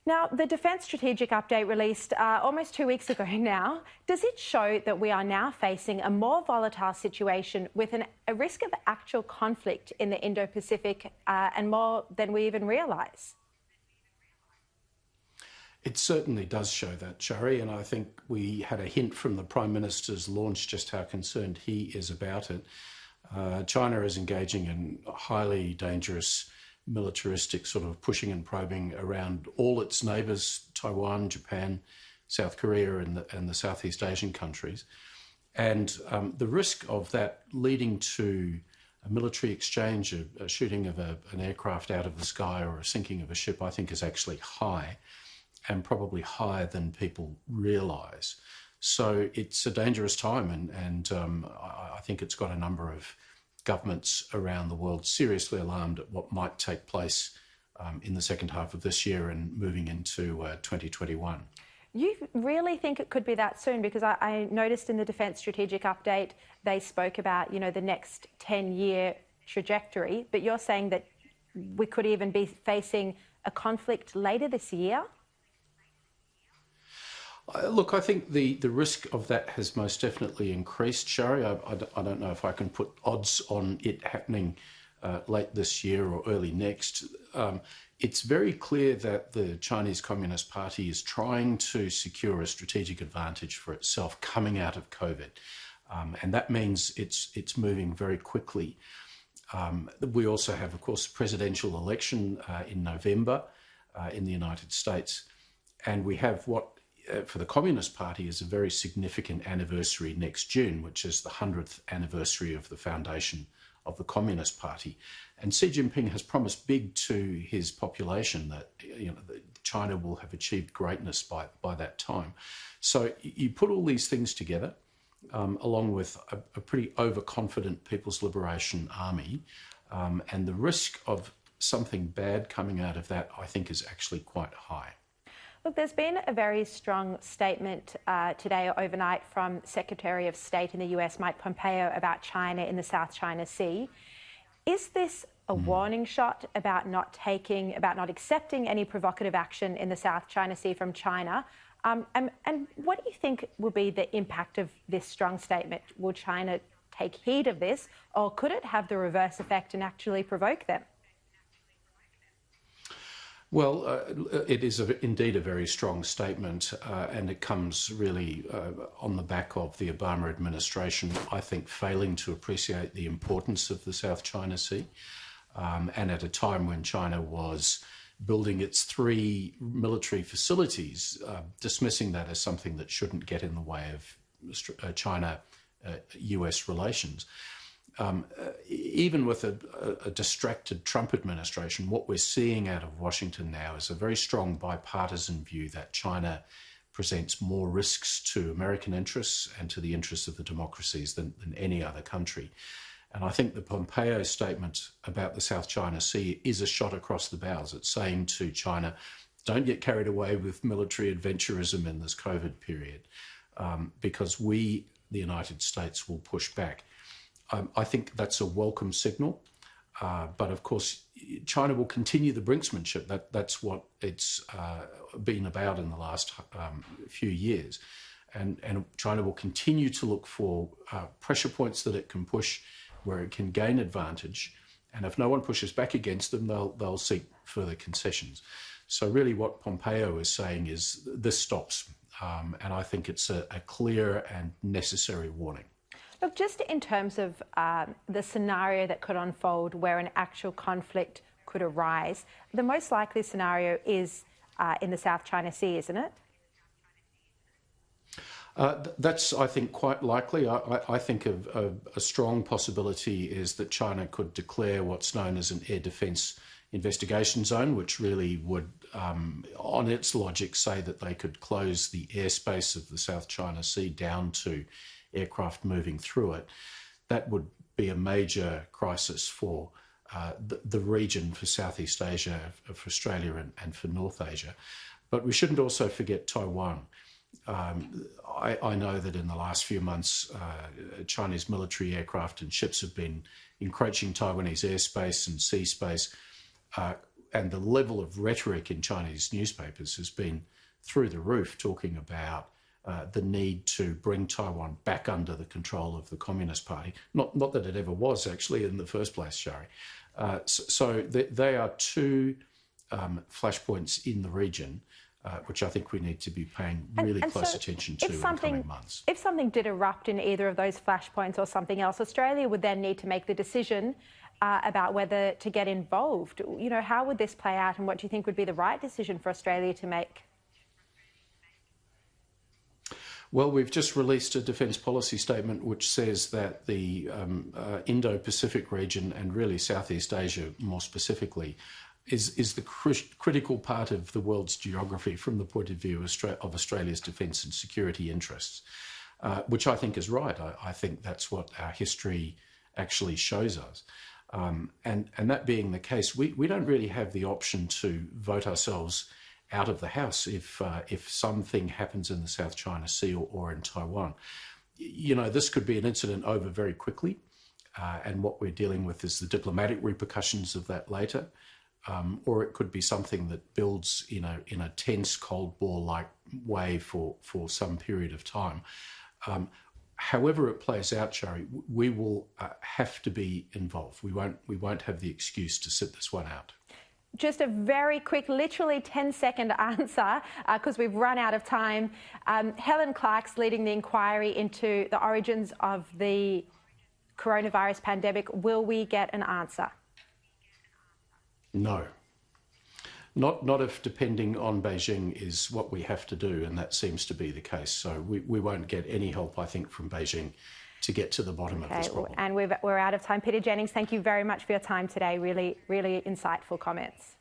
Now, the Defence Strategic Update released almost 2 weeks ago now, does it show that we are now facing a more volatile situation with a risk of actual conflict in the Indo-Pacific and more than we even realise? It certainly does show that, Shari, and I think we had a hint from the Prime Minister's launch just how concerned he is about it. China is engaging in highly dangerous militaristic sort of pushing and probing around all its neighbours, Taiwan, Japan, South Korea and the Southeast Asian countries. And the risk of that leading to a military exchange, a shooting of an aircraft out of the sky or a sinking of a ship, I think is actually high and probably higher than people realise. So it's a dangerous time and I think it's got a number of governments around the world seriously alarmed at what might take place in the second half of this year and moving into 2021. You really think it could be that soon? Because I noticed in the Defence Strategic Update, they spoke about, the next 10-year trajectory, but you're saying that we could even be facing a conflict later this year? Look, I think the risk of that has most definitely increased, Shari. I don't know if I can put odds on it happening late this year or early next. It's very clear that the Chinese Communist Party is trying to secure a strategic advantage for itself coming out of COVID. And that means it's moving very quickly. We also have, of course, the presidential election in November in the United States. And we have what for the Communist Party is a very significant anniversary next June, which is the 100th anniversary of the foundation of the Communist Party. And Xi Jinping has promised big to his population that that China will have achieved greatness by that time. So you put all these things together, along with a pretty overconfident People's Liberation Army, and the risk of something bad coming out of that, I think, is actually quite high. Look, there's been a very strong statement today or overnight from Secretary of State in the US, Mike Pompeo, about China in the South China Sea. Is this a warning shot about not accepting any provocative action in the South China Sea from China? And what do you think will be the impact of this strong statement? Will China take heed of this, or could it have the reverse effect and actually provoke them? Well, it is indeed a very strong statement, and it comes really on the back of the Obama administration, I think, failing to appreciate the importance of the South China Sea, and at a time when China was building its 3 military facilities, dismissing that as something that shouldn't get in the way of China-US relations. Even with a distracted Trump administration, what we're seeing out of Washington now is a very strong bipartisan view that China presents more risks to American interests and to the interests of the democracies than any other country. And I think the Pompeo statement about the South China Sea is a shot across the bows. It's saying to China, don't get carried away with military adventurism in this COVID period, because we, the United States, will push back. I think that's a welcome signal, but of course China will continue the brinksmanship. That's what it's been about in the last few years, and China will continue to look for pressure points that it can push where it can gain advantage, and if no one pushes back against them, they'll seek further concessions. So really what Pompeo is saying is this stops, and I think it's a clear and necessary warning. Look, just in terms of the scenario that could unfold where an actual conflict could arise, the most likely scenario is in the South China Sea, isn't it? That's, I think, quite likely. I think a strong possibility is that China could declare what's known as an air defence investigation zone, which really would, on its logic, say that they could close the airspace of the South China Sea down to aircraft moving through it. That would be a major crisis for the region, for Southeast Asia, for Australia and for North Asia. But we shouldn't also forget Taiwan. I know that in the last few months, Chinese military aircraft and ships have been encroaching Taiwanese airspace and sea space the level of rhetoric in Chinese newspapers has been through the roof, talking about the need to bring Taiwan back under the control of the Communist Party. Not that it ever was, actually, in the first place, Shari. So they are two flashpoints in the region, which I think we need to be paying really close attention to in the coming months. If something did erupt in either of those flashpoints or something else, Australia would then need to make the decision about whether to get involved. You know, how would this play out, and what do you think would be the right decision for Australia to make? Well, we've just released a defence policy statement which says that the Indo-Pacific region, and really Southeast Asia more specifically, is the critical part of the world's geography from the point of view of Australia's defence and security interests, which I think is right. I think that's what our history actually shows us. And that being the case, we don't really have the option to vote ourselves out of the house if something happens in the South China Sea or in Taiwan. You know, this could be an incident over very quickly, and what we're dealing with is the diplomatic repercussions of that later, or it could be something that builds in a tense Cold War-like way for some period of time. However it plays out, Shari, we will have to be involved. We won't have the excuse to sit this one out. Just a very quick, literally 10-second answer, because we've run out of time. Helen Clark's leading the inquiry into the origins of the coronavirus pandemic. Will we get an answer? No. Not if depending on Beijing is what we have to do, and that seems to be the case. So we won't get any help, I think, from Beijing to get to the bottom of this problem. And we're out of time. Peter Jennings, thank you very much for your time today. Really, really insightful comments.